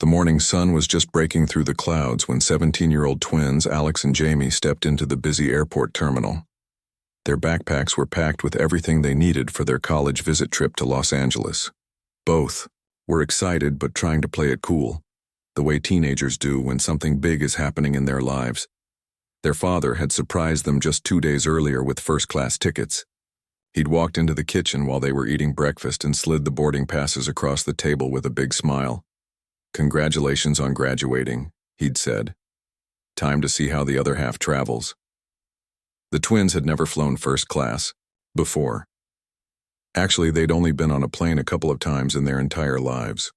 The morning sun was just breaking through the clouds when 17-year-old twins Alex and Jamie stepped into the busy airport terminal. Their backpacks were packed with everything they needed for their college visit trip to Los Angeles. Both were excited but trying to play it cool, the way teenagers do when something big is happening in their lives. Their father had surprised them just 2 days earlier with first-class tickets. He'd walked into the kitchen while they were eating breakfast and slid the boarding passes across the table with a big smile. "Congratulations on graduating," he'd said. "Time to see how the other half travels." The twins had never flown first class before. Actually, they'd only been on a plane a couple of times in their entire lives.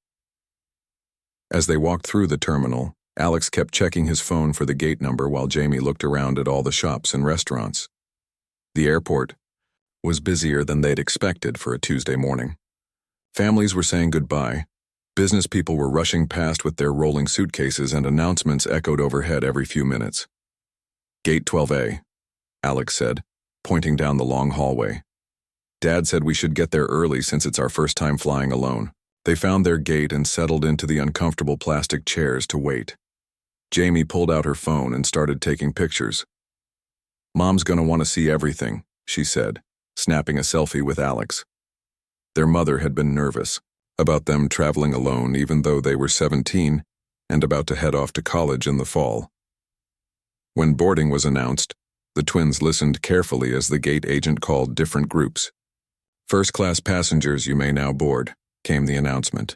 As they walked through the terminal, Alex kept checking his phone for the gate number while Jamie looked around at all the shops and restaurants. The airport was busier than they'd expected for a Tuesday morning. Families were saying goodbye. Business people were rushing past with their rolling suitcases, and announcements echoed overhead every few minutes. "Gate 12A, Alex said, pointing down the long hallway. "Dad said we should get there early since it's our first time flying alone." They found their gate and settled into the uncomfortable plastic chairs to wait. Jamie pulled out her phone and started taking pictures. "Mom's gonna want to see everything," she said, snapping a selfie with Alex. Their mother had been nervous about them traveling alone even though they were 17 and about to head off to college in the fall. When boarding was announced, the twins listened carefully as the gate agent called different groups. "First-class passengers, you may now board," came the announcement.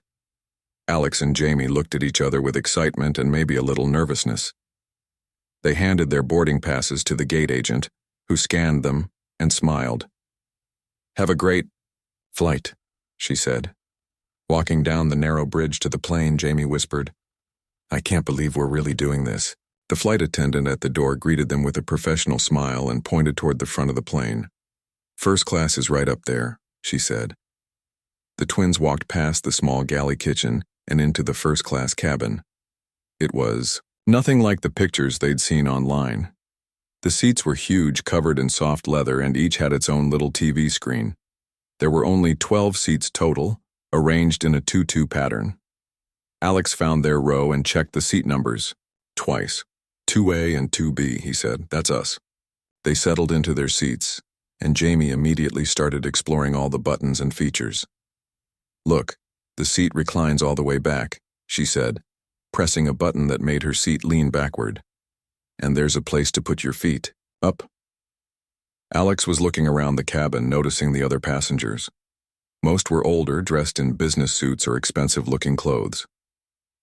Alex and Jamie looked at each other with excitement and maybe a little nervousness. They handed their boarding passes to the gate agent, who scanned them and smiled. "Have a great flight," she said. Walking down the narrow bridge to the plane, Jamie whispered, "I can't believe we're really doing this." The flight attendant at the door greeted them with a professional smile and pointed toward the front of the plane. "First class is right up there," she said. The twins walked past the small galley kitchen and into the first-class cabin. It was nothing like the pictures they'd seen online. The seats were huge, covered in soft leather, and each had its own little TV screen. There were only 12 seats total, arranged in a 2-2 pattern. Alex found their row and checked the seat numbers twice. 2A and 2B, he said. "That's us." They settled into their seats, and Jamie immediately started exploring all the buttons and features. "Look, the seat reclines all the way back," she said, pressing a button that made her seat lean backward. "And there's a place to put your feet. Up." Alex was looking around the cabin, noticing the other passengers. Most were older, dressed in business suits or expensive-looking clothes.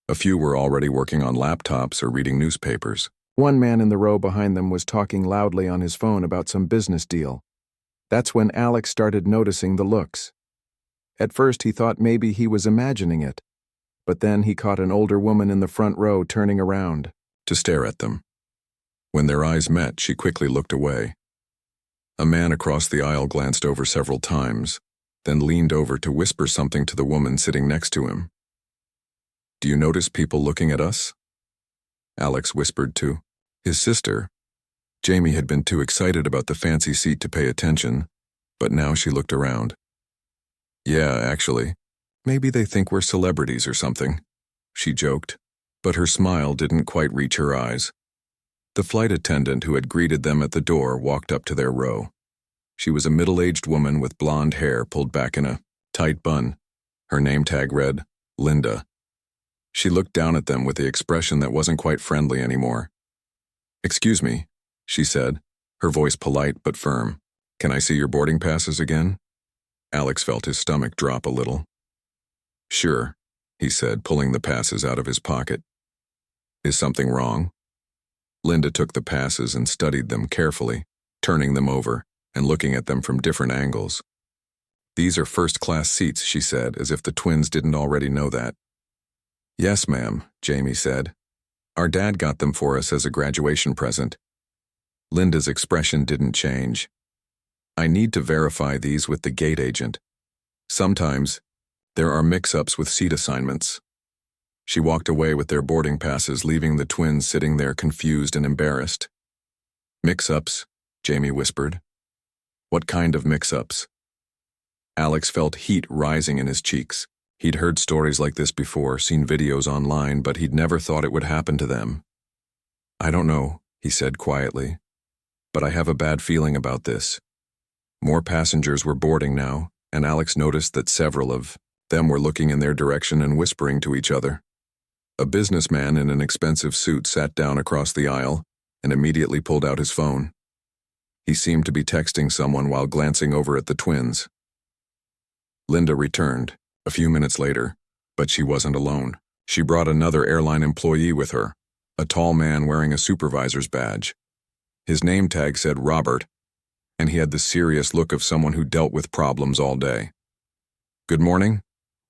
A few were already working on laptops or reading newspapers. One man in the row behind them was talking loudly on his phone about some business deal. That's when Alex started noticing the looks. At first he thought maybe he was imagining it, but then he caught an older woman in the front row turning around to stare at them. When their eyes met, she quickly looked away. A man across the aisle glanced over several times, then leaned over to whisper something to the woman sitting next to him. "Do you notice people looking at us?" Alex whispered to his sister. Jamie had been too excited about the fancy seat to pay attention, but now she looked around. "Yeah, actually. Maybe they think we're celebrities or something," she joked, but her smile didn't quite reach her eyes. The flight attendant who had greeted them at the door walked up to their row. She was a middle-aged woman with blonde hair pulled back in a tight bun. Her name tag read, Linda. She looked down at them with the expression that wasn't quite friendly anymore. "Excuse me," she said, her voice polite but firm. "Can I see your boarding passes again?" Alex felt his stomach drop a little. "Sure," he said, pulling the passes out of his pocket. "Is something wrong?" Linda took the passes and studied them carefully, turning them over and looking at them from different angles. "These are first-class seats," she said, as if the twins didn't already know that. "Yes, ma'am," Jamie said. "Our dad got them for us as a graduation present." Linda's expression didn't change. "I need to verify these with the gate agent. Sometimes there are mix-ups with seat assignments." She walked away with their boarding passes, leaving the twins sitting there confused and embarrassed. "Mix-ups," Jamie whispered. "What kind of mix-ups?" Alex felt heat rising in his cheeks. He'd heard stories like this before, seen videos online, but he'd never thought it would happen to them. "I don't know," he said quietly, "but I have a bad feeling about this." More passengers were boarding now, and Alex noticed that several of them were looking in their direction and whispering to each other. A businessman in an expensive suit sat down across the aisle and immediately pulled out his phone. He seemed to be texting someone while glancing over at the twins. Linda returned a few minutes later, but she wasn't alone. She brought another airline employee with her, a tall man wearing a supervisor's badge. His name tag said Robert, and he had the serious look of someone who dealt with problems all day. "Good morning,"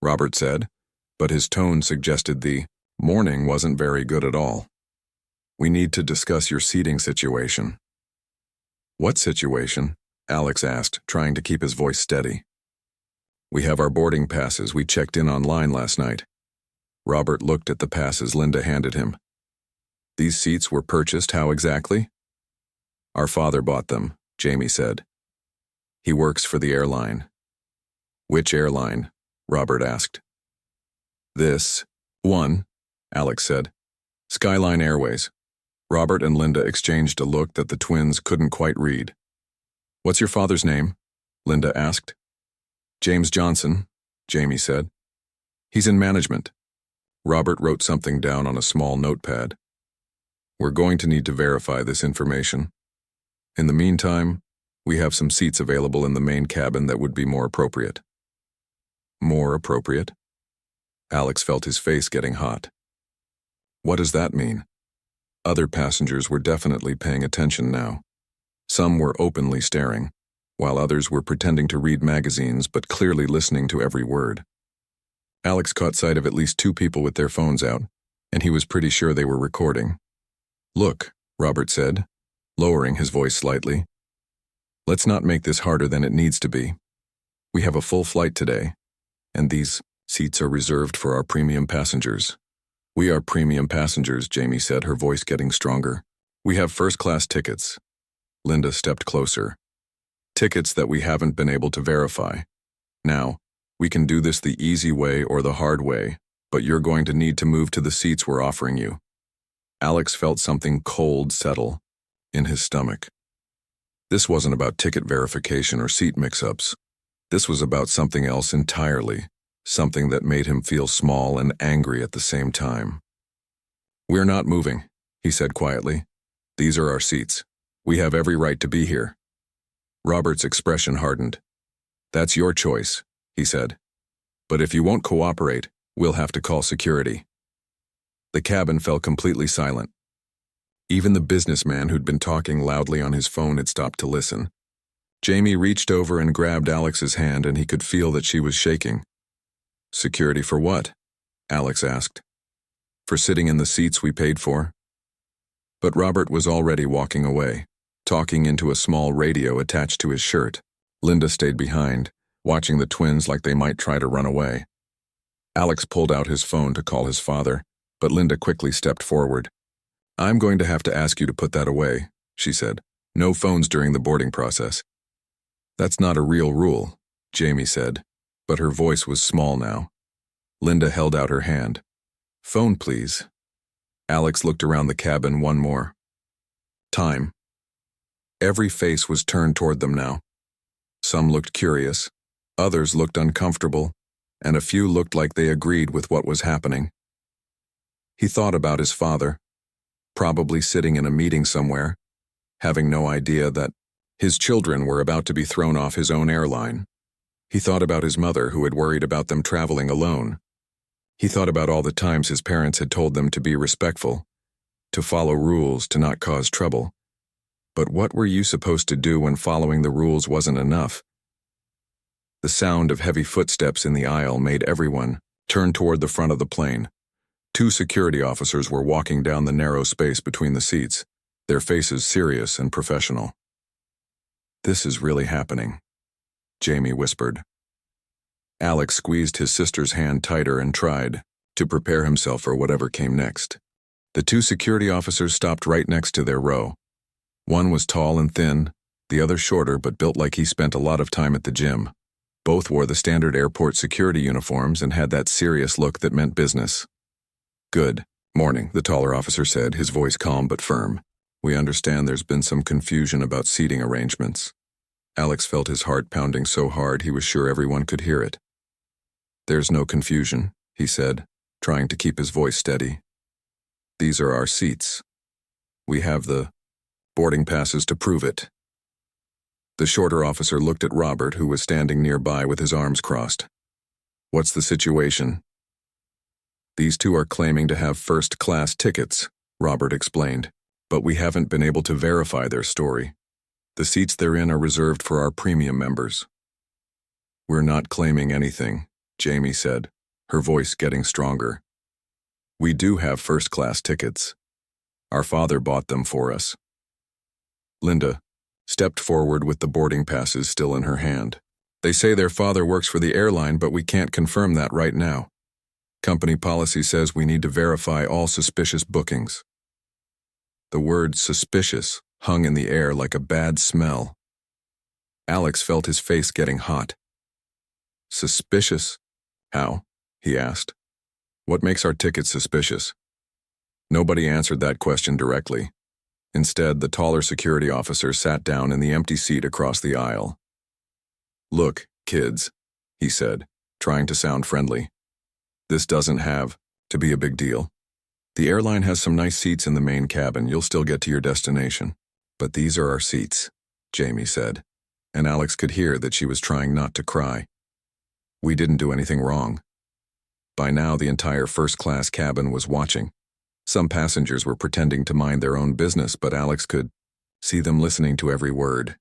Robert said, but his tone suggested the morning wasn't very good at all. "We need to discuss your seating situation." "What situation?" Alex asked, trying to keep his voice steady. "We have our boarding passes. We checked in online last night." Robert looked at the passes Linda handed him. "These seats were purchased how exactly?" "Our father bought them," Jamie said. "He works for the airline." "Which airline?" Robert asked. "This one," Alex said. "Skyline Airways." Robert and Linda exchanged a look that the twins couldn't quite read. "What's your father's name?" Linda asked. "James Johnson," Jamie said. "He's in management." Robert wrote something down on a small notepad. "We're going to need to verify this information. In the meantime, we have some seats available in the main cabin that would be more appropriate." "More appropriate?" Alex felt his face getting hot. What does that mean? Other passengers were definitely paying attention now. Some were openly staring, while others were pretending to read magazines but clearly listening to every word. Alex caught sight of at least 2 people with their phones out, and he was pretty sure they were recording. "Look," Robert said, lowering his voice slightly. "Let's not make this harder than it needs to be. We have a full flight today, and these seats are reserved for our premium passengers." "We are premium passengers," Jamie said, her voice getting stronger. "We have first-class tickets." Linda stepped closer. "Tickets that we haven't been able to verify. Now, we can do this the easy way or the hard way, but you're going to need to move to the seats we're offering you." Alex felt something cold settle in his stomach. This wasn't about ticket verification or seat mix-ups. This was about something else entirely, something that made him feel small and angry at the same time. "We're not moving," he said quietly. "These are our seats. We have every right to be here." Robert's expression hardened. "That's your choice," he said. "But if you won't cooperate, we'll have to call security." The cabin fell completely silent. Even the businessman who'd been talking loudly on his phone had stopped to listen. Jamie reached over and grabbed Alex's hand, and he could feel that she was shaking. "Security for what?" Alex asked. "For sitting in the seats we paid for." But Robert was already walking away, talking into a small radio attached to his shirt. Linda stayed behind, watching the twins like they might try to run away. Alex pulled out his phone to call his father, but Linda quickly stepped forward. "I'm going to have to ask you to put that away," she said. "No phones during the boarding process." "That's not a real rule," Jamie said, but her voice was small now. Linda held out her hand. "Phone, please." Alex looked around the cabin one more time. Every face was turned toward them now. Some looked curious, others looked uncomfortable, and a few looked like they agreed with what was happening. He thought about his father, probably sitting in a meeting somewhere, having no idea that his children were about to be thrown off his own airline. He thought about his mother, who had worried about them traveling alone. He thought about all the times his parents had told them to be respectful, to follow rules, to not cause trouble. But what were you supposed to do when following the rules wasn't enough? The sound of heavy footsteps in the aisle made everyone turn toward the front of the plane. 2 security officers were walking down the narrow space between the seats, their faces serious and professional. "This is really happening," Jamie whispered. Alex squeezed his sister's hand tighter and tried to prepare himself for whatever came next. The 2 security officers stopped right next to their row. One was tall and thin, the other shorter but built like he spent a lot of time at the gym. Both wore the standard airport security uniforms and had that serious look that meant business. "Good morning," the taller officer said, his voice calm but firm. "We understand there's been some confusion about seating arrangements." Alex felt his heart pounding so hard he was sure everyone could hear it. "There's no confusion," he said, trying to keep his voice steady. "These are our seats. We have the boarding passes to prove it." The shorter officer looked at Robert, who was standing nearby with his arms crossed. "What's the situation?" "These two are claiming to have first-class tickets," Robert explained, "but we haven't been able to verify their story. The seats they're in are reserved for our premium members." "We're not claiming anything," Jamie said, her voice getting stronger. "We do have first-class tickets. Our father bought them for us." Linda stepped forward with the boarding passes still in her hand. "They say their father works for the airline, but we can't confirm that right now. Company policy says we need to verify all suspicious bookings." The word suspicious hung in the air like a bad smell. Alex felt his face getting hot. "Suspicious? How?" he asked. "What makes our tickets suspicious?" Nobody answered that question directly. Instead, the taller security officer sat down in the empty seat across the aisle. "Look, kids," he said, trying to sound friendly. "This doesn't have to be a big deal. The airline has some nice seats in the main cabin. You'll still get to your destination. But these are our seats," Jamie said, and Alex could hear that she was trying not to cry. "We didn't do anything wrong." By now, the entire first-class cabin was watching. Some passengers were pretending to mind their own business, but Alex could see them listening to every word.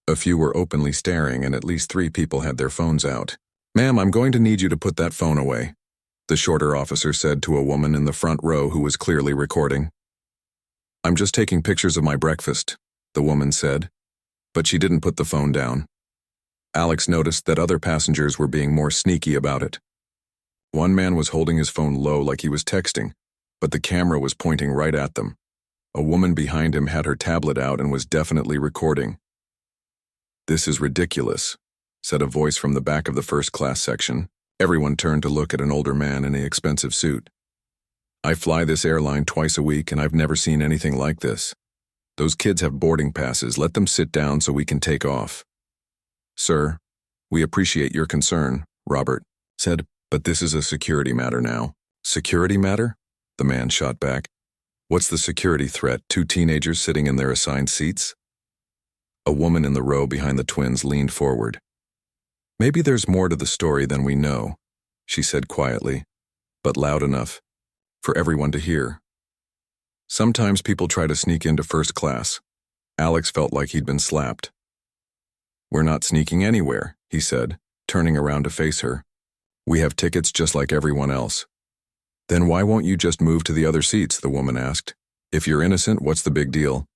A few were openly staring, and at least 3 people had their phones out. "Ma'am, I'm going to need you to put that phone away," the shorter officer said to a woman in the front row who was clearly recording. "I'm just taking pictures of my breakfast," the woman said, but she didn't put the phone down. Alex noticed that other passengers were being more sneaky about it. One man was holding his phone low like he was texting, but the camera was pointing right at them. A woman behind him had her tablet out and was definitely recording. "This is ridiculous," said a voice from the back of the first-class section. Everyone turned to look at an older man in an expensive suit. "I fly this airline twice a week, and I've never seen anything like this. Those kids have boarding passes. Let them sit down so we can take off." "Sir, we appreciate your concern," Robert said, "but this is a security matter now." "Security matter?" the man shot back. "What's the security threat? 2 teenagers sitting in their assigned seats?" A woman in the row behind the twins leaned forward. "Maybe there's more to the story than we know," she said quietly, but loud enough for everyone to hear. "Sometimes people try to sneak into first class." Alex felt like he'd been slapped. "We're not sneaking anywhere," he said, turning around to face her. "We have tickets just like everyone else." "Then why won't you just move to the other seats?" the woman asked. "If you're innocent, what's the big deal?"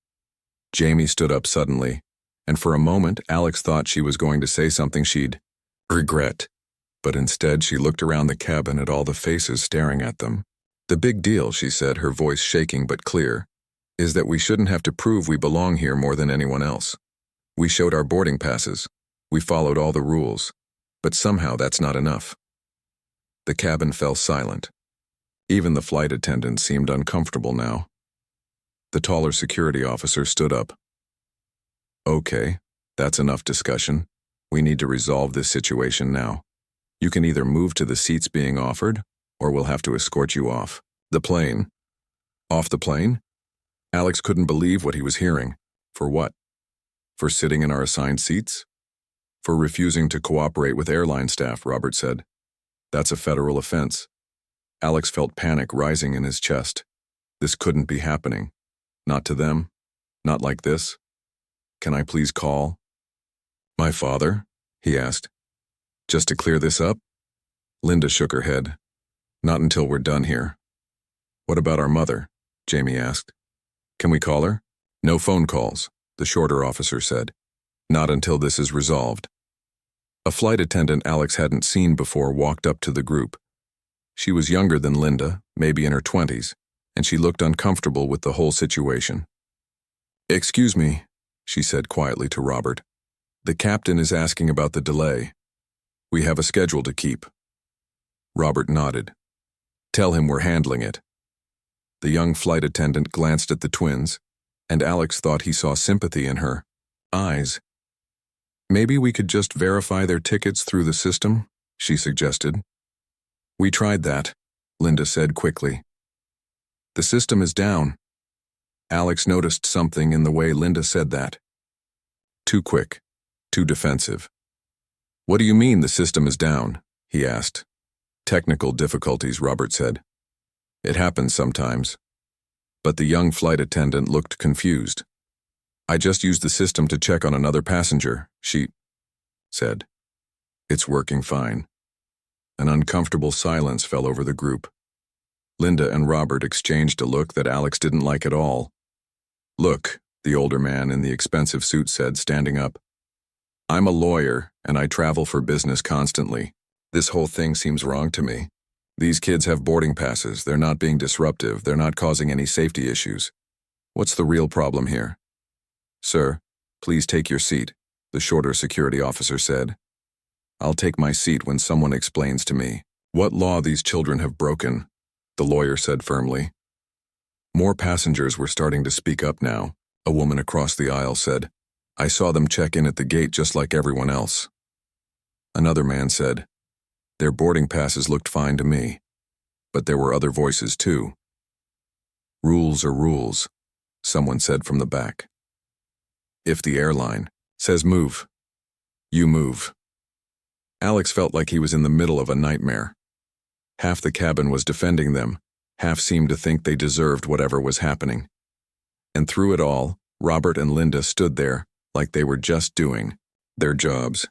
Jamie stood up suddenly, and for a moment Alex thought she was going to say something she'd regret, but instead she looked around the cabin at all the faces staring at them. "The big deal," she said, her voice shaking but clear, "is that we shouldn't have to prove we belong here more than anyone else. We showed our boarding passes. We followed all the rules. But somehow that's not enough." The cabin fell silent. Even the flight attendants seemed uncomfortable now. The taller security officer stood up. "Okay, that's enough discussion. We need to resolve this situation now. You can either move to the seats being offered, or we'll have to escort you off the plane." "Off the plane?" Alex couldn't believe what he was hearing. For what? For sitting in our assigned seats? For refusing to cooperate with airline staff, Robert said. "That's a federal offense." Alex felt panic rising in his chest. This couldn't be happening. Not to them. Not like this. "Can I please call my father?" he asked. "Just to clear this up?" Linda shook her head. "Not until we're done here." "What about our mother?" Jamie asked. "Can we call her?" "No phone calls," the shorter officer said. "Not until this is resolved." A flight attendant Alex hadn't seen before walked up to the group. She was younger than Linda, maybe in her 20s, and she looked uncomfortable with the whole situation. "Excuse me," she said quietly to Robert. "The captain is asking about the delay." We have a schedule to keep. Robert nodded. Tell him we're handling it. The young flight attendant glanced at the twins, and Alex thought he saw sympathy in her eyes. Maybe we could just verify their tickets through the system, she suggested. We tried that, Linda said quickly. The system is down. Alex noticed something in the way Linda said that. Too quick, too defensive. What do you mean the system is down? He asked. Technical difficulties, Robert said. It happens sometimes. But the young flight attendant looked confused. I just used the system to check on another passenger, she said. It's working fine. An uncomfortable silence fell over the group. Linda and Robert exchanged a look that Alex didn't like at all. Look, the older man in the expensive suit said, standing up. I'm a lawyer, and I travel for business constantly. This whole thing seems wrong to me. These kids have boarding passes, they're not being disruptive, they're not causing any safety issues. What's the real problem here? Sir, please take your seat, the shorter security officer said. I'll take my seat when someone explains to me what law these children have broken, the lawyer said firmly. More passengers were starting to speak up now. A woman across the aisle said, I saw them check in at the gate just like everyone else. Another man said, their boarding passes looked fine to me. But there were other voices too. Rules are rules, someone said from the back. If the airline says move, you move. Alex felt like he was in the middle of a nightmare. Half the cabin was defending them, half seemed to think they deserved whatever was happening. And through it all, Robert and Linda stood there like they were just doing their jobs.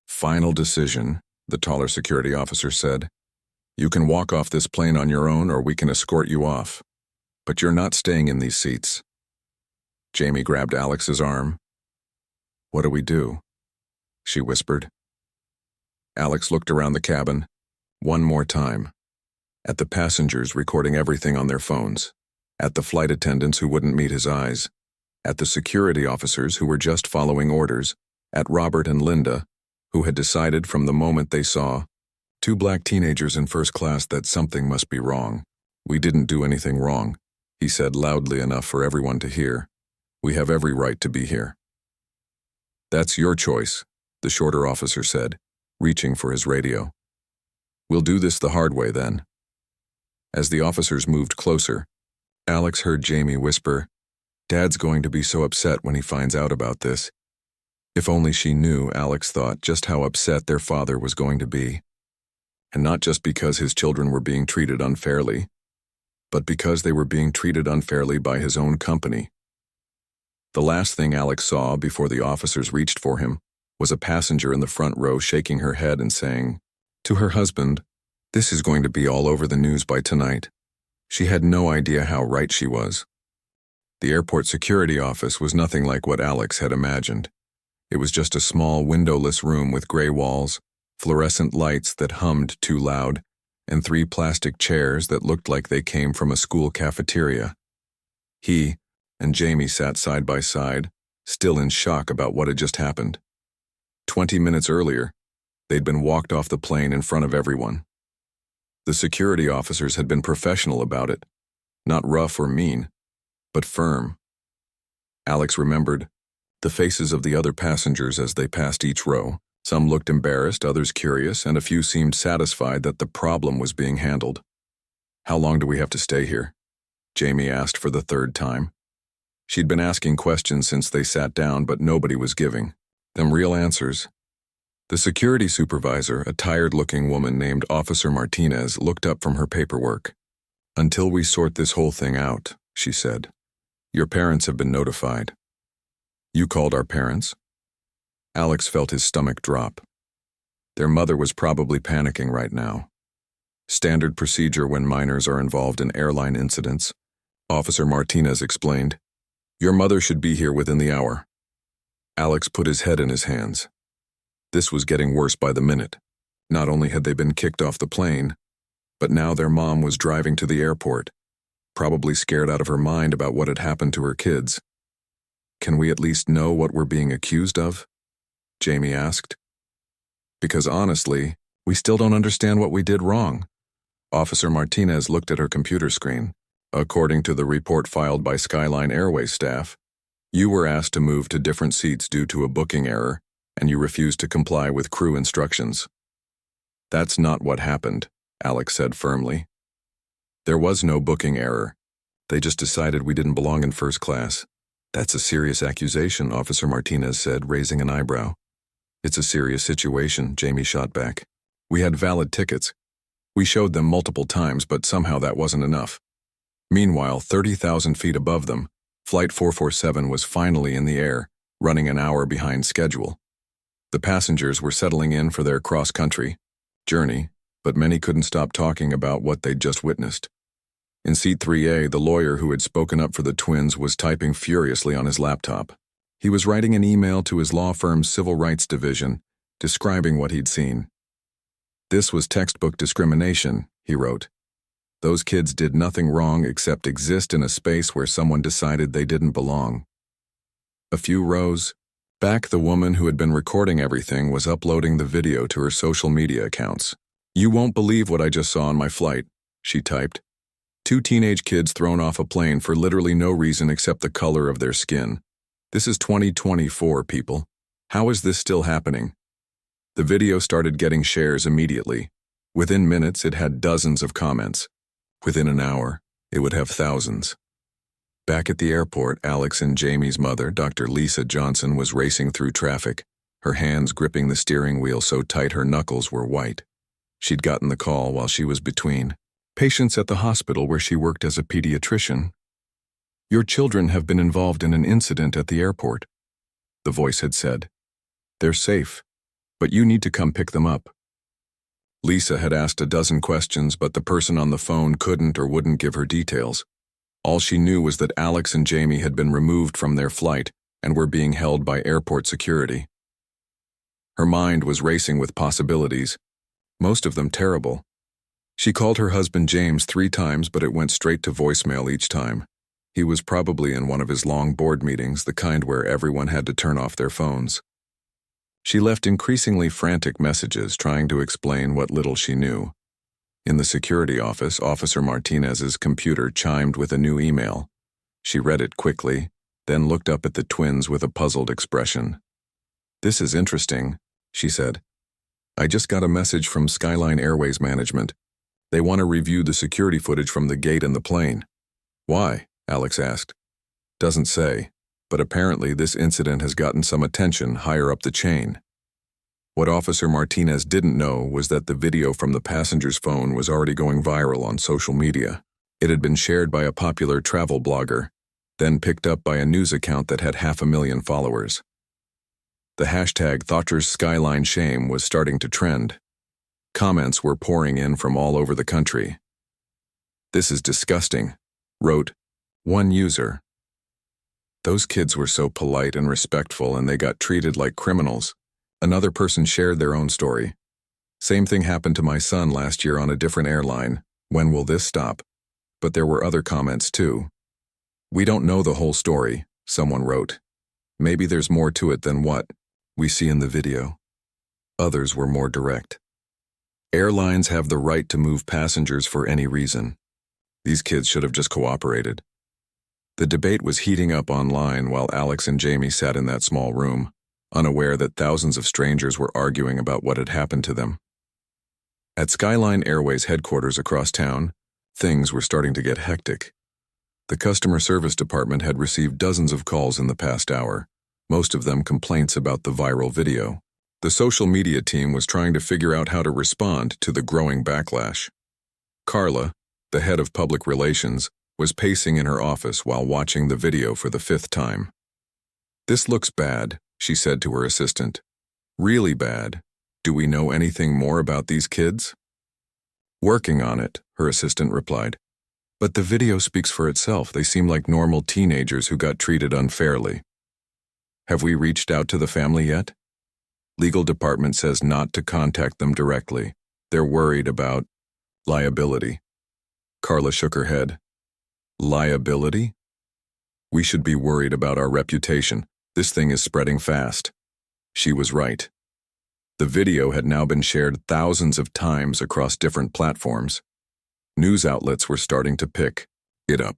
Final decision, the taller security officer said. You can walk off this plane on your own or we can escort you off. But you're not staying in these seats. Jamie grabbed Alex's arm. What do we do? She whispered. Alex looked around the cabin, one more time. At the passengers recording everything on their phones. At the flight attendants who wouldn't meet his eyes. At the security officers who were just following orders. At Robert and Linda, who had decided from the moment they saw two black teenagers in first class that something must be wrong. We didn't do anything wrong, he said loudly enough for everyone to hear. We have every right to be here. That's your choice, the shorter officer said, reaching for his radio. We'll do this the hard way then. As the officers moved closer, Alex heard Jamie whisper, Dad's going to be so upset when he finds out about this. If only she knew, Alex thought, just how upset their father was going to be. And not just because his children were being treated unfairly, but because they were being treated unfairly by his own company. The last thing Alex saw before the officers reached for him was a passenger in the front row shaking her head and saying, to her husband, this is going to be all over the news by tonight. She had no idea how right she was. The airport security office was nothing like what Alex had imagined. It was just a small windowless room with gray walls, fluorescent lights that hummed too loud, and 3 plastic chairs that looked like they came from a school cafeteria. He and Jamie sat side by side, still in shock about what had just happened. 20 minutes earlier, they'd been walked off the plane in front of everyone. The security officers had been professional about it, not rough or mean, but firm. Alex remembered the faces of the other passengers as they passed each row. Some looked embarrassed, others curious, and a few seemed satisfied that the problem was being handled. How long do we have to stay here? Jamie asked for the 3rd time. She'd been asking questions since they sat down, but nobody was giving them real answers. The security supervisor, a tired-looking woman named Officer Martinez, looked up from her paperwork. Until we sort this whole thing out, she said. Your parents have been notified. You called our parents? Alex felt his stomach drop. Their mother was probably panicking right now. Standard procedure when minors are involved in airline incidents, Officer Martinez explained. Your mother should be here within the hour. Alex put his head in his hands. This was getting worse by the minute. Not only had they been kicked off the plane, but now their mom was driving to the airport, probably scared out of her mind about what had happened to her kids. Can we at least know what we're being accused of? Jamie asked. Because honestly, we still don't understand what we did wrong. Officer Martinez looked at her computer screen. According to the report filed by Skyline Airways staff, you were asked to move to different seats due to a booking error, and you refused to comply with crew instructions. That's not what happened, Alex said firmly. There was no booking error. They just decided we didn't belong in first class. That's a serious accusation, Officer Martinez said, raising an eyebrow. It's a serious situation, Jamie shot back. We had valid tickets. We showed them multiple times, but somehow that wasn't enough. Meanwhile, 30,000 feet above them, Flight 447 was finally in the air, running an hour behind schedule. The passengers were settling in for their cross-country journey, but many couldn't stop talking about what they'd just witnessed. In seat 3A, the lawyer who had spoken up for the twins was typing furiously on his laptop. He was writing an email to his law firm's civil rights division, describing what he'd seen. This was textbook discrimination, he wrote. Those kids did nothing wrong except exist in a space where someone decided they didn't belong. A few rows back, the woman who had been recording everything was uploading the video to her social media accounts. You won't believe what I just saw on my flight, she typed. 2 teenage kids thrown off a plane for literally no reason except the color of their skin. This is 2024, people. How is this still happening? The video started getting shares immediately. Within minutes, it had dozens of comments. Within an hour, it would have thousands. Back at the airport, Alex and Jamie's mother, Dr. Lisa Johnson, was racing through traffic, her hands gripping the steering wheel so tight her knuckles were white. She'd gotten the call while she was between patients at the hospital where she worked as a pediatrician. Your children have been involved in an incident at the airport, the voice had said. They're safe, but you need to come pick them up. Lisa had asked a dozen questions, but the person on the phone couldn't or wouldn't give her details. All she knew was that Alex and Jamie had been removed from their flight and were being held by airport security. Her mind was racing with possibilities, most of them terrible. She called her husband James 3 times, but it went straight to voicemail each time. He was probably in one of his long board meetings, the kind where everyone had to turn off their phones. She left increasingly frantic messages trying to explain what little she knew. In the security office, Officer Martinez's computer chimed with a new email. She read it quickly, then looked up at the twins with a puzzled expression. This is interesting, she said. I just got a message from Skyline Airways management. They want to review the security footage from the gate and the plane. Why? Alex asked. Doesn't say. But apparently this incident has gotten some attention higher up the chain. What Officer Martinez didn't know was that the video from the passenger's phone was already going viral on social media. It had been shared by a popular travel blogger, then picked up by a news account that had 500,000 followers. The hashtag #ThoughtersSkylineShame was starting to trend. Comments were pouring in from all over the country. This is disgusting, wrote one user. Those kids were so polite and respectful, and they got treated like criminals. Another person shared their own story. Same thing happened to my son last year on a different airline. When will this stop? But there were other comments too. We don't know the whole story, someone wrote. Maybe there's more to it than what we see in the video. Others were more direct. Airlines have the right to move passengers for any reason. These kids should have just cooperated. The debate was heating up online while Alex and Jamie sat in that small room, unaware that thousands of strangers were arguing about what had happened to them. At Skyline Airways headquarters across town, things were starting to get hectic. The customer service department had received dozens of calls in the past hour, most of them complaints about the viral video. The social media team was trying to figure out how to respond to the growing backlash. Carla, the head of public relations, was pacing in her office while watching the video for the 5th time. This looks bad, she said to her assistant. Really bad. Do we know anything more about these kids? Working on it, her assistant replied. But the video speaks for itself. They seem like normal teenagers who got treated unfairly. Have we reached out to the family yet? Legal department says not to contact them directly. They're worried about liability. Carla shook her head. Liability? We should be worried about our reputation. This thing is spreading fast. She was right. The video had now been shared thousands of times across different platforms. News outlets were starting to pick it up.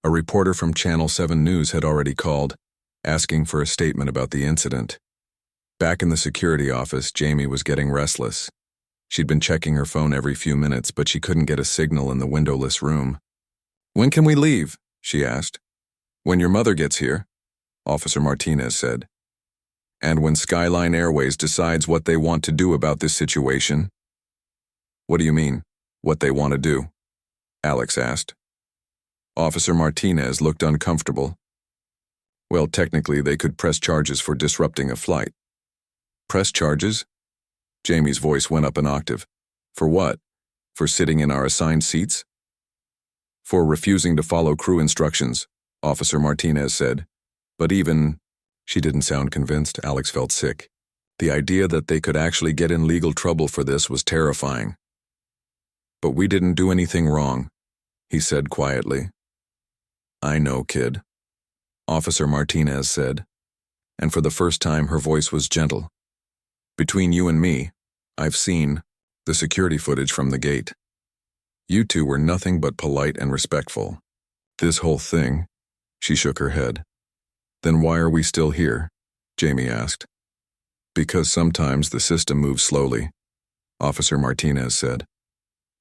A reporter from Channel 7 News had already called, asking for a statement about the incident. Back in the security office, Jamie was getting restless. She'd been checking her phone every few minutes, but she couldn't get a signal in the windowless room. "When can we leave?" she asked. "When your mother gets here," Officer Martinez said. "And when Skyline Airways decides what they want to do about this situation." "What do you mean, what they want to do?" Alex asked. Officer Martinez looked uncomfortable. "Well, technically, they could press charges for disrupting a flight." "Press charges?" Jamie's voice went up an octave. "For what? For sitting in our assigned seats?" "For refusing to follow crew instructions," Officer Martinez said. But even, she didn't sound convinced. Alex felt sick. The idea that they could actually get in legal trouble for this was terrifying. "But we didn't do anything wrong," he said quietly. "I know, kid," Officer Martinez said, and for the first time her voice was gentle. "Between you and me, I've seen the security footage from the gate. You two were nothing but polite and respectful. This whole thing," she shook her head. "Then why are we still here?" Jamie asked. "Because sometimes the system moves slowly," Officer Martinez said.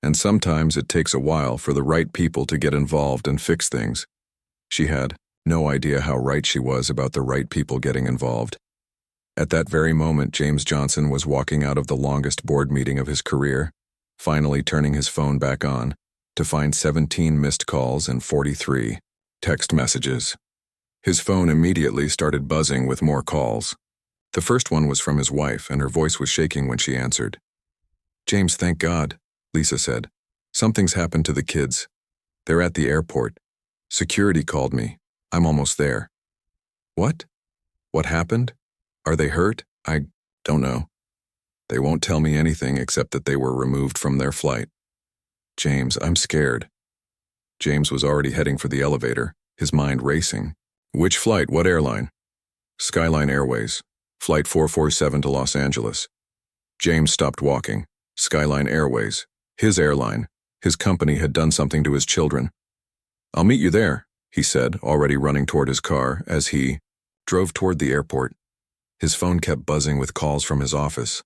"And sometimes it takes a while for the right people to get involved and fix things." She had no idea how right she was about the right people getting involved. At that very moment, James Johnson was walking out of the longest board meeting of his career, finally turning his phone back on, to find 17 missed calls and 43 text messages. His phone immediately started buzzing with more calls. The first one was from his wife, and her voice was shaking when she answered. "James, thank God," Lisa said. "Something's happened to the kids. They're at the airport. Security called me. I'm almost there." "What? What happened? Are they hurt?" "I don't know. They won't tell me anything except that they were removed from their flight." "James, I'm scared." James was already heading for the elevator, his mind racing. "Which flight? What airline?" "Skyline Airways. Flight 447 to Los Angeles." James stopped walking. Skyline Airways. His airline. His company had done something to his children. "I'll meet you there," he said, already running toward his car as he drove toward the airport. His phone kept buzzing with calls from his office.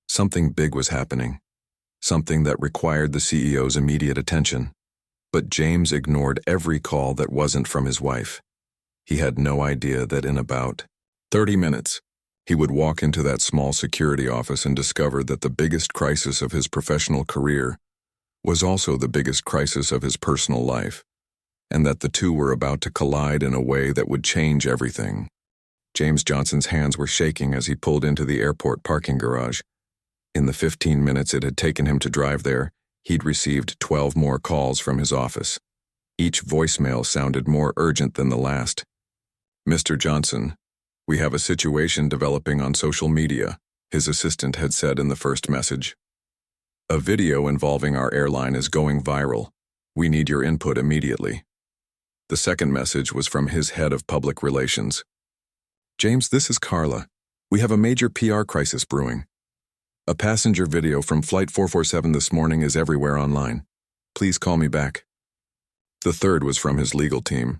Something big was happening. Something that required the CEO's immediate attention. But James ignored every call that wasn't from his wife. He had no idea that in about 30 minutes, he would walk into that small security office and discover that the biggest crisis of his professional career was also the biggest crisis of his personal life, and that the two were about to collide in a way that would change everything. James Johnson's hands were shaking as he pulled into the airport parking garage. In the 15 minutes it had taken him to drive there, he'd received 12 more calls from his office. Each voicemail sounded more urgent than the last. "Mr. Johnson, we have a situation developing on social media," his assistant had said in the first message. "A video involving our airline is going viral. We need your input immediately." The second message was from his head of public relations. "James, this is Carla. We have a major PR crisis brewing. A passenger video from Flight 447 this morning is everywhere online. Please call me back." The third was from his legal team.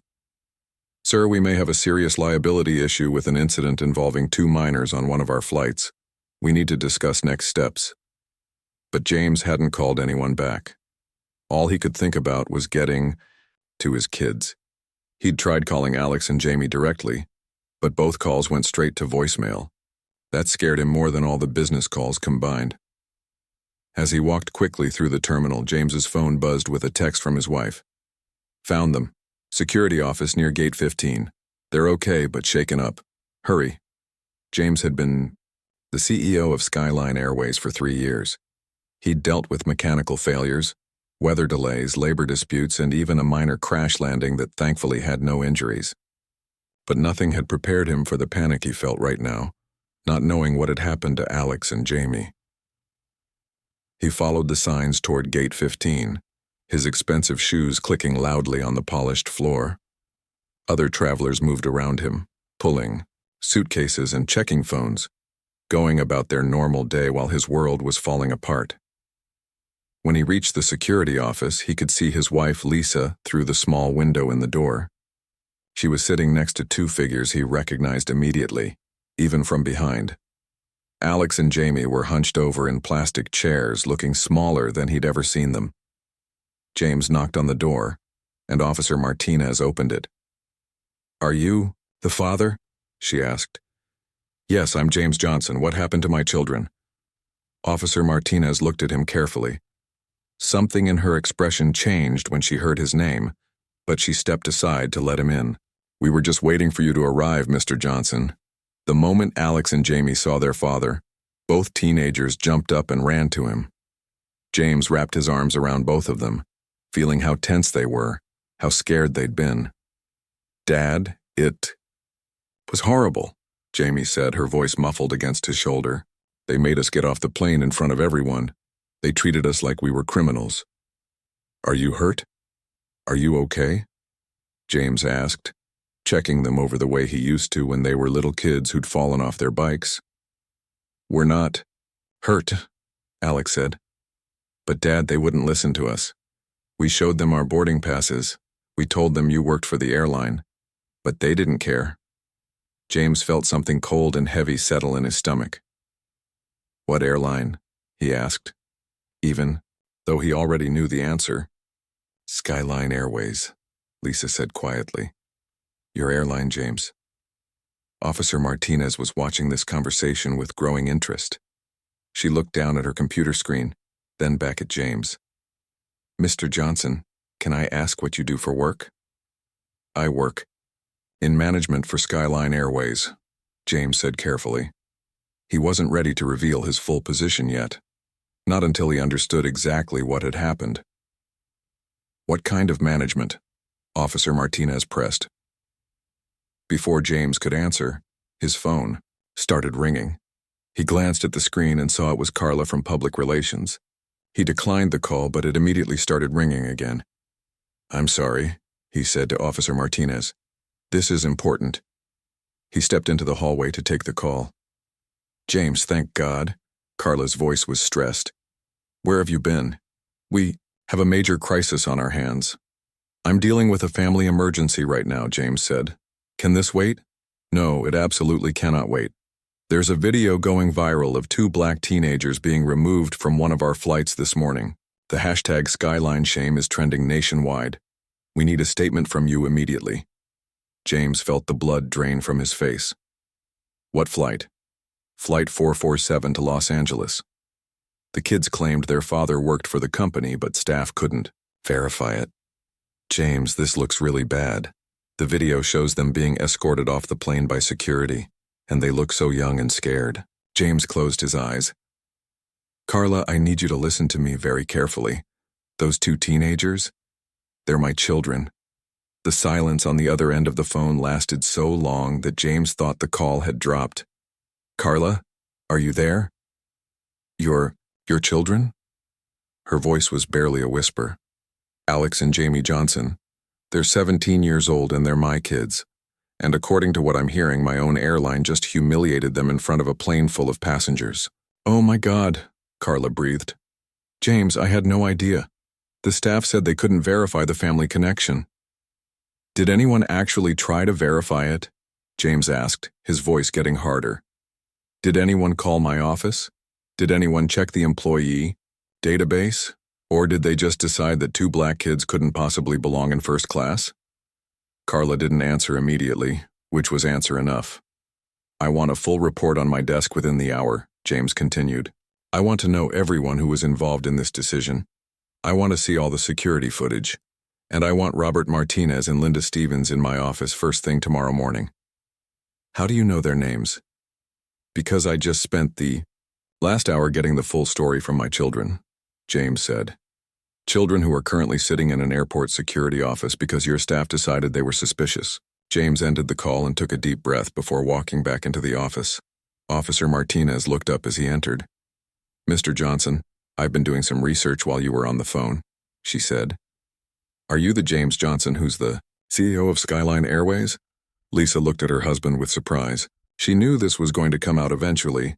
"Sir, we may have a serious liability issue with an incident involving 2 minors on one of our flights. We need to discuss next steps." But James hadn't called anyone back. All he could think about was getting to his kids. He'd tried calling Alex and Jamie directly, but both calls went straight to voicemail. That scared him more than all the business calls combined. As he walked quickly through the terminal, James's phone buzzed with a text from his wife. "Found them. Security office near gate 15. They're okay, but shaken up. Hurry." James had been the CEO of Skyline Airways for 3 years. He'd dealt with mechanical failures, weather delays, labor disputes, and even a minor crash landing that thankfully had no injuries. But nothing had prepared him for the panic he felt right now, not knowing what had happened to Alex and Jamie. He followed the signs toward gate 15, his expensive shoes clicking loudly on the polished floor. Other travelers moved around him, pulling suitcases and checking phones. going about their normal day while his world was falling apart. When he reached the security office, he could see his wife, Lisa, through the small window in the door. She was sitting next to two figures he recognized immediately, even from behind. Alex and Jamie were hunched over in plastic chairs, looking smaller than he'd ever seen them. James knocked on the door, and Officer Martinez opened it. "Are you the father?" she asked. "Yes, I'm James Johnson. What happened to my children?" Officer Martinez looked at him carefully. Something in her expression changed when she heard his name, but she stepped aside to let him in. "We were just waiting for you to arrive, Mr. Johnson." The moment Alex and Jamie saw their father, both teenagers jumped up and ran to him. James wrapped his arms around both of them, feeling how tense they were, how scared they'd been. "Dad, it was horrible," Jamie said, her voice muffled against his shoulder. "They made us get off the plane in front of everyone. They treated us like we were criminals." "Are you hurt? Are you okay?" James asked, checking them over the way he used to when they were little kids who'd fallen off their bikes. "We're not hurt," Alex said. "But Dad, they wouldn't listen to us. We showed them our boarding passes. We told them you worked for the airline. But they didn't care." James felt something cold and heavy settle in his stomach. "What airline?" he asked, even though he already knew the answer. "Skyline Airways," Lisa said quietly. "Your airline, James." Officer Martinez was watching this conversation with growing interest. She looked down at her computer screen, then back at James. "Mr. Johnson, can I ask what you do for work?" "I work in management for Skyline Airways," James said carefully. He wasn't ready to reveal his full position yet, not until he understood exactly what had happened. "What kind of management?" Officer Martinez pressed. Before James could answer, his phone started ringing. He glanced at the screen and saw it was Carla from Public Relations. He declined the call, but it immediately started ringing again. "I'm sorry," he said to Officer Martinez. "This is important." He stepped into the hallway to take the call. "James, thank God." Carla's voice was stressed. "Where have you been? We have a major crisis on our hands." "I'm dealing with a family emergency right now," James said. "Can this wait?" "No, it absolutely cannot wait. There's a video going viral of two black teenagers being removed from one of our flights this morning. The hashtag Skyline Shame is trending nationwide. We need a statement from you immediately." James felt the blood drain from his face. "What flight?" "Flight 447 to Los Angeles. The kids claimed their father worked for the company, but staff couldn't verify it." "James, this looks really bad. The video shows them being escorted off the plane by security, and they look so young and scared." James closed his eyes. "Carla, I need you to listen to me very carefully. Those two teenagers, they're my children." The silence on the other end of the phone lasted so long that James thought the call had dropped. "Carla, are you there? Your children?" Her voice was barely a whisper. "Alex and Jamie Johnson. They're 17 years old and they're my kids. And according to what I'm hearing, my own airline just humiliated them in front of a plane full of passengers." "Oh my God," Carla breathed. "James, I had no idea. The staff said they couldn't verify the family connection." "Did anyone actually try to verify it?" James asked, his voice getting harder. "Did anyone call my office? Did anyone check the employee database? Or did they just decide that two black kids couldn't possibly belong in first class?" Carla didn't answer immediately, which was answer enough. "I want a full report on my desk within the hour," James continued. "I want to know everyone who was involved in this decision. I want to see all the security footage. And I want Robert Martinez and Linda Stevens in my office first thing tomorrow morning." "How do you know their names?" "Because I just spent the last hour getting the full story from my children," James said. "Children who are currently sitting in an airport security office because your staff decided they were suspicious." James ended the call and took a deep breath before walking back into the office. Officer Martinez looked up as he entered. "Mr. Johnson, I've been doing some research while you were on the phone," she said. "Are you the James Johnson who's the CEO of Skyline Airways?" Lisa looked at her husband with surprise. She knew this was going to come out eventually,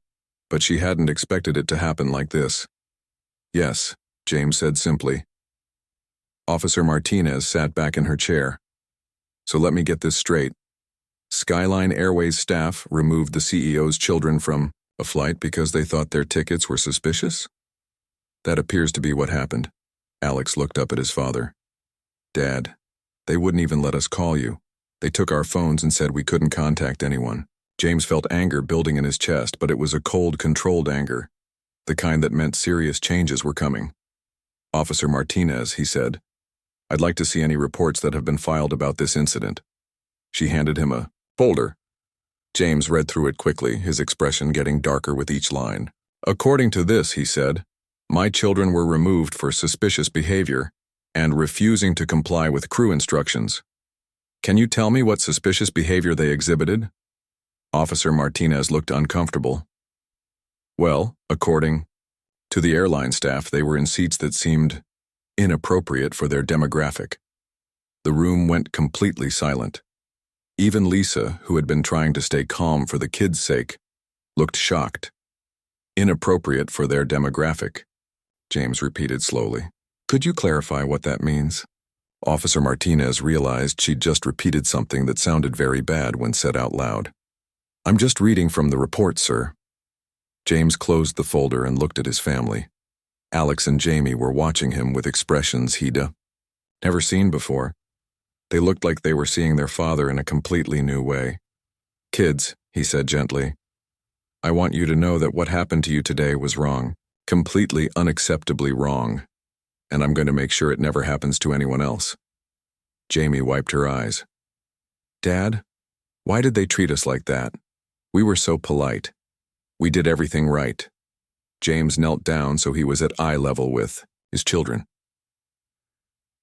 but she hadn't expected it to happen like this. "Yes," James said simply. Officer Martinez sat back in her chair. "So let me get this straight. Skyline Airways staff removed the CEO's children from a flight because they thought their tickets were suspicious?" "That appears to be what happened." Alex looked up at his father. "Dad, they wouldn't even let us call you. They took our phones and said we couldn't contact anyone." James felt anger building in his chest, but it was a cold, controlled anger, the kind that meant serious changes were coming. "Officer Martinez," he said, "I'd like to see any reports that have been filed about this incident." She handed him a folder. James read through it quickly, his expression getting darker with each line. "According to this," he said, "my children were removed for suspicious behavior and refusing to comply with crew instructions. Can you tell me what suspicious behavior they exhibited?" Officer Martinez looked uncomfortable. "Well, according to the airline staff, they were in seats that seemed inappropriate for their demographic." The room went completely silent. Even Lisa, who had been trying to stay calm for the kids' sake, looked shocked. "Inappropriate for their demographic," James repeated slowly. "Could you clarify what that means?" Officer Martinez realized she'd just repeated something that sounded very bad when said out loud. "I'm just reading from the report, sir." James closed the folder and looked at his family. Alex and Jamie were watching him with expressions he'd never seen before. They looked like they were seeing their father in a completely new way. "Kids," he said gently, "I want you to know that what happened to you today was wrong, completely unacceptably wrong, and I'm going to make sure it never happens to anyone else." Jamie wiped her eyes. "Dad, why did they treat us like that? We were so polite. We did everything right." James knelt down so he was at eye level with his children.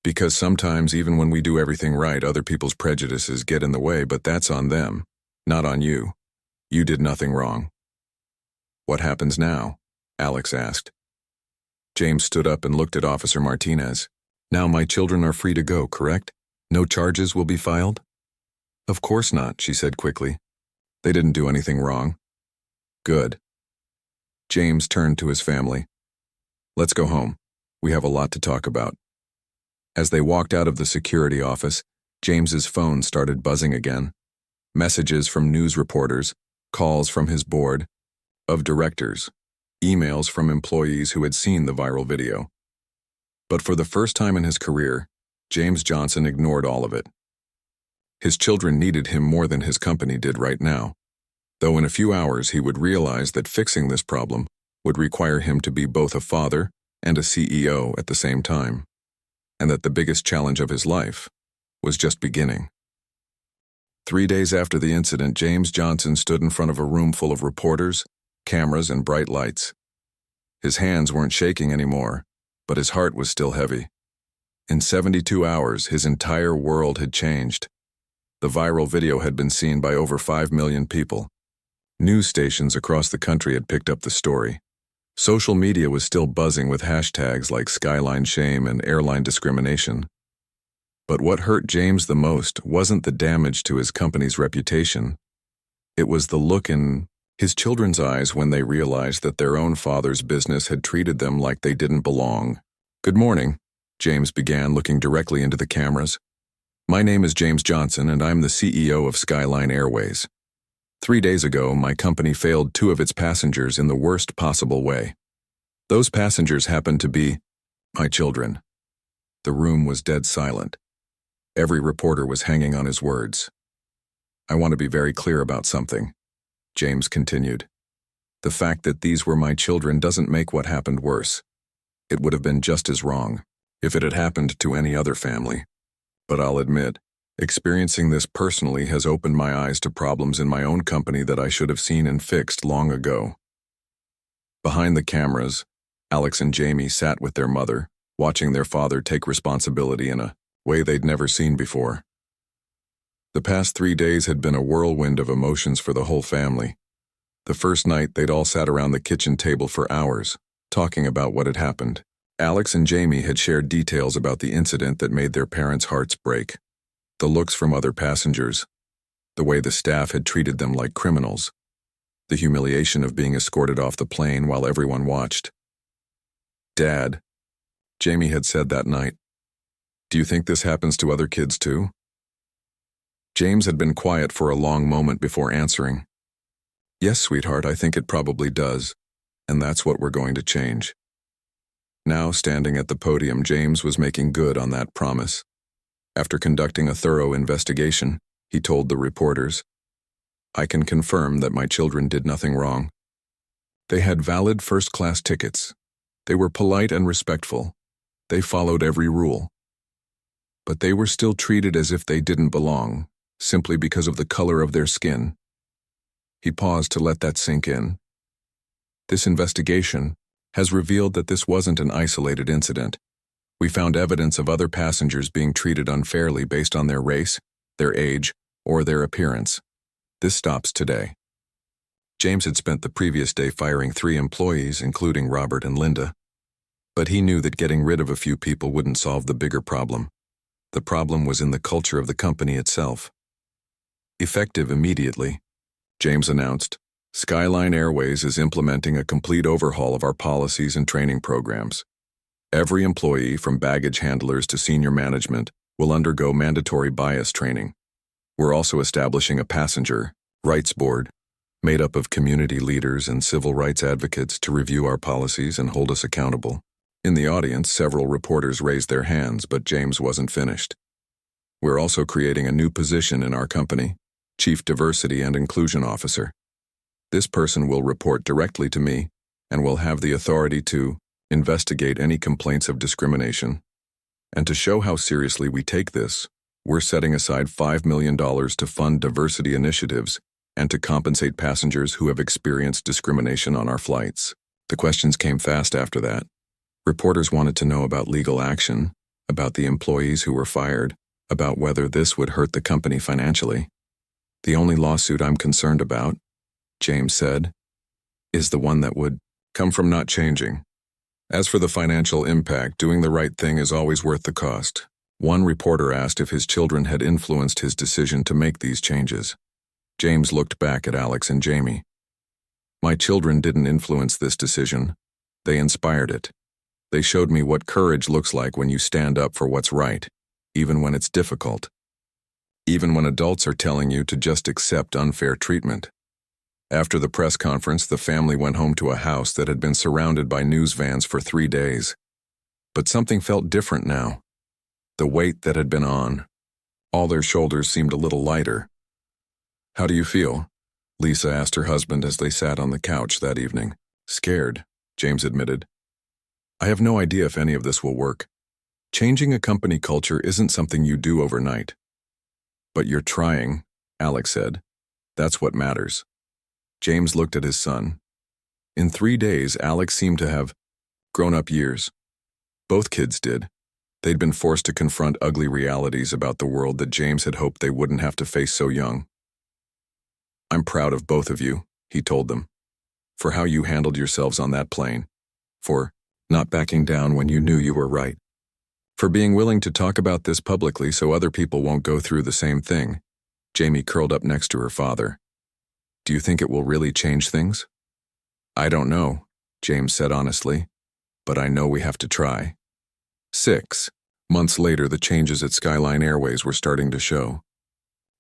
"Because sometimes even when we do everything right, other people's prejudices get in the way, but that's on them, not on you. You did nothing wrong." "What happens now?" Alex asked. James stood up and looked at Officer Martinez. "Now my children are free to go, correct? No charges will be filed?" "Of course not," she said quickly. "They didn't do anything wrong." "Good." James turned to his family. "Let's go home. We have a lot to talk about." As they walked out of the security office, James's phone started buzzing again. Messages from news reporters, calls from his board of directors, emails from employees who had seen the viral video. But for the first time in his career, James Johnson ignored all of it. His children needed him more than his company did right now, though in a few hours he would realize that fixing this problem would require him to be both a father and a CEO at the same time, and that the biggest challenge of his life was just beginning. 3 days after the incident, James Johnson stood in front of a room full of reporters, cameras, and bright lights. His hands weren't shaking anymore, but his heart was still heavy. In 72 hours, his entire world had changed. The viral video had been seen by over 5 million people. News stations across the country had picked up the story. Social media was still buzzing with hashtags like Skyline Shame and Airline Discrimination. But what hurt James the most wasn't the damage to his company's reputation. It was the look in his children's eyes when they realized that their own father's business had treated them like they didn't belong. "Good morning," James began, looking directly into the cameras. "My name is James Johnson, and I'm the CEO of Skyline Airways. 3 days ago, my company failed 2 of its passengers in the worst possible way. Those passengers happened to be my children." The room was dead silent. Every reporter was hanging on his words. "I want to be very clear about something," James continued. "The fact that these were my children doesn't make what happened worse. It would have been just as wrong if it had happened to any other family. But I'll admit, experiencing this personally has opened my eyes to problems in my own company that I should have seen and fixed long ago." Behind the cameras, Alex and Jamie sat with their mother, watching their father take responsibility in a way they'd never seen before. The past 3 days had been a whirlwind of emotions for the whole family. The first night, they'd all sat around the kitchen table for hours, talking about what had happened. Alex and Jamie had shared details about the incident that made their parents' hearts break. The looks from other passengers, the way the staff had treated them like criminals, The humiliation of being escorted off the plane while everyone watched. "Dad," Jamie had said that night, "do you think this happens to other kids too?" James had been quiet for a long moment before answering. "Yes, sweetheart, I think it probably does, and that's what we're going to change." Now, standing at the podium, James was making good on that promise. After conducting a thorough investigation, he told the reporters, "I can confirm that my children did nothing wrong. They had valid first-class tickets. They were polite and respectful. They followed every rule. But they were still treated as if they didn't belong, simply because of the color of their skin." He paused to let that sink in. "This investigation has revealed that this wasn't an isolated incident. We found evidence of other passengers being treated unfairly based on their race, their age, or their appearance. This stops today." James had spent the previous day firing 3 employees, including Robert and Linda. But he knew that getting rid of a few people wouldn't solve the bigger problem. The problem was in the culture of the company itself. Effective immediately, James announced, "Skyline Airways is implementing a complete overhaul of our policies and training programs. Every employee, from baggage handlers to senior management, will undergo mandatory bias training. We're also establishing a passenger rights board made up of community leaders and civil rights advocates to review our policies and hold us accountable." In the audience, several reporters raised their hands, but James wasn't finished. "We're also creating a new position in our company, Chief Diversity and Inclusion Officer. This person will report directly to me and will have the authority to investigate any complaints of discrimination. And to show how seriously we take this, we're setting aside $5 million to fund diversity initiatives and to compensate passengers who have experienced discrimination on our flights." The questions came fast after that. Reporters wanted to know about legal action, about the employees who were fired, about whether this would hurt the company financially. "The only lawsuit I'm concerned about," James said, "is the one that would come from not changing. As for the financial impact, doing the right thing is always worth the cost." One reporter asked if his children had influenced his decision to make these changes. James looked back at Alex and Jamie. "My children didn't influence this decision. They inspired it. They showed me what courage looks like when you stand up for what's right, even when it's difficult. Even when adults are telling you to just accept unfair treatment." After the press conference, the family went home to a house that had been surrounded by news vans for 3 days. But something felt different now. The weight that had been on, all their shoulders seemed a little lighter. "How do you feel?" Lisa asked her husband as they sat on the couch that evening. "Scared," James admitted. "I have no idea if any of this will work. Changing a company culture isn't something you do overnight." "But you're trying," Alex said. "That's what matters." James looked at his son. In 3 days, Alex seemed to have grown up years. Both kids did. They'd been forced to confront ugly realities about the world that James had hoped they wouldn't have to face so young. "I'm proud of both of you," he told them, "for how you handled yourselves on that plane, for not backing down when you knew you were right, for being willing to talk about this publicly so other people won't go through the same thing." Jamie curled up next to her father. "Do you think it will really change things?" "I don't know," James said honestly, "but I know we have to try." 6 months later, the changes at Skyline Airways were starting to show.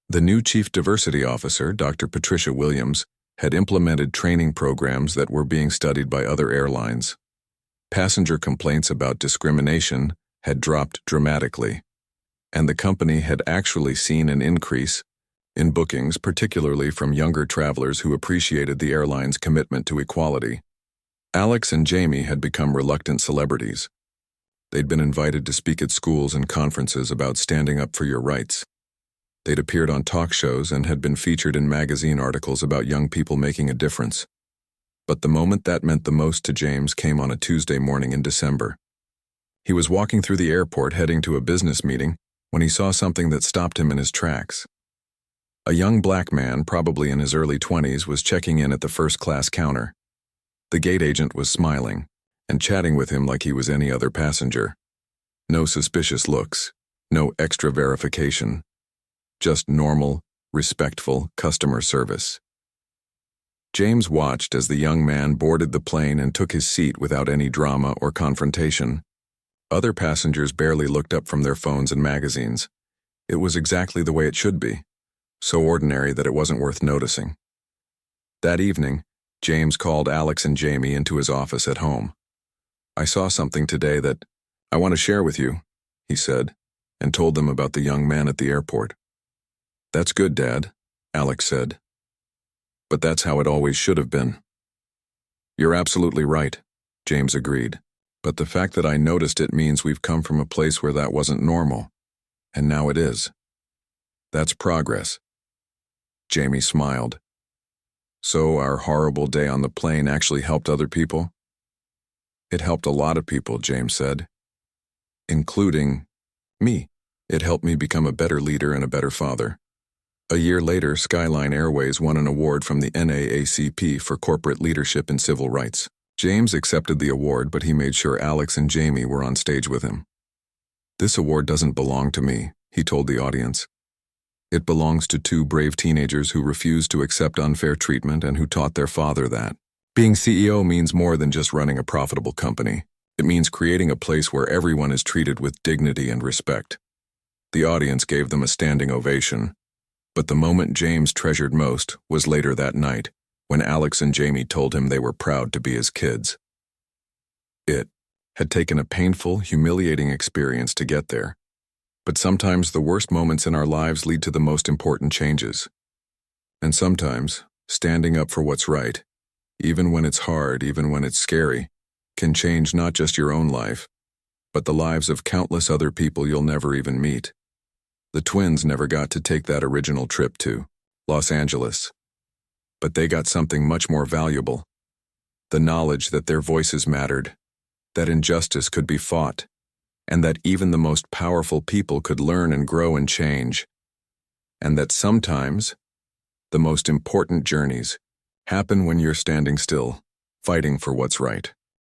The new Chief Diversity Officer, Dr. Patricia Williams, had implemented training programs that were being studied by other airlines. Passenger complaints about discrimination had dropped dramatically, and the company had actually seen an increase in bookings, particularly from younger travelers who appreciated the airline's commitment to equality. Alex and Jamie had become reluctant celebrities. They'd been invited to speak at schools and conferences about standing up for your rights. They'd appeared on talk shows and had been featured in magazine articles about young people making a difference. But the moment that meant the most to James came on a Tuesday morning in December. He was walking through the airport heading to a business meeting when he saw something that stopped him in his tracks. A young black man, probably in his early 20s, was checking in at the first-class counter. The gate agent was smiling and chatting with him like he was any other passenger. No suspicious looks, no extra verification, just normal, respectful customer service. James watched as the young man boarded the plane and took his seat without any drama or confrontation. Other passengers barely looked up from their phones and magazines. It was exactly the way it should be, so ordinary that it wasn't worth noticing. That evening, James called Alex and Jamie into his office at home. "I saw something today that I want to share with you," he said, and told them about the young man at the airport. "That's good, Dad," Alex said. "But that's how it always should have been." "You're absolutely right," James agreed. "But the fact that I noticed it means we've come from a place where that wasn't normal, and now it is. That's progress." Jamie smiled. "So our horrible day on the plane actually helped other people?" "It helped a lot of people," James said. "Including me. It helped me become a better leader and a better father." A year later, Skyline Airways won an award from the NAACP for corporate leadership in civil rights. James accepted the award, but he made sure Alex and Jamie were on stage with him. "This award doesn't belong to me," he told the audience. "It belongs to two brave teenagers who refused to accept unfair treatment and who taught their father that being CEO means more than just running a profitable company. It means creating a place where everyone is treated with dignity and respect." The audience gave them a standing ovation. But the moment James treasured most was later that night, when Alex and Jamie told him they were proud to be his kids. It had taken a painful, humiliating experience to get there. But sometimes the worst moments in our lives lead to the most important changes. And sometimes, standing up for what's right, even when it's hard, even when it's scary, can change not just your own life, but the lives of countless other people you'll never even meet. The twins never got to take that original trip to Los Angeles. But they got something much more valuable: the knowledge that their voices mattered, that injustice could be fought, and that even the most powerful people could learn and grow and change. And that sometimes, the most important journeys happen when you're standing still, fighting for what's right.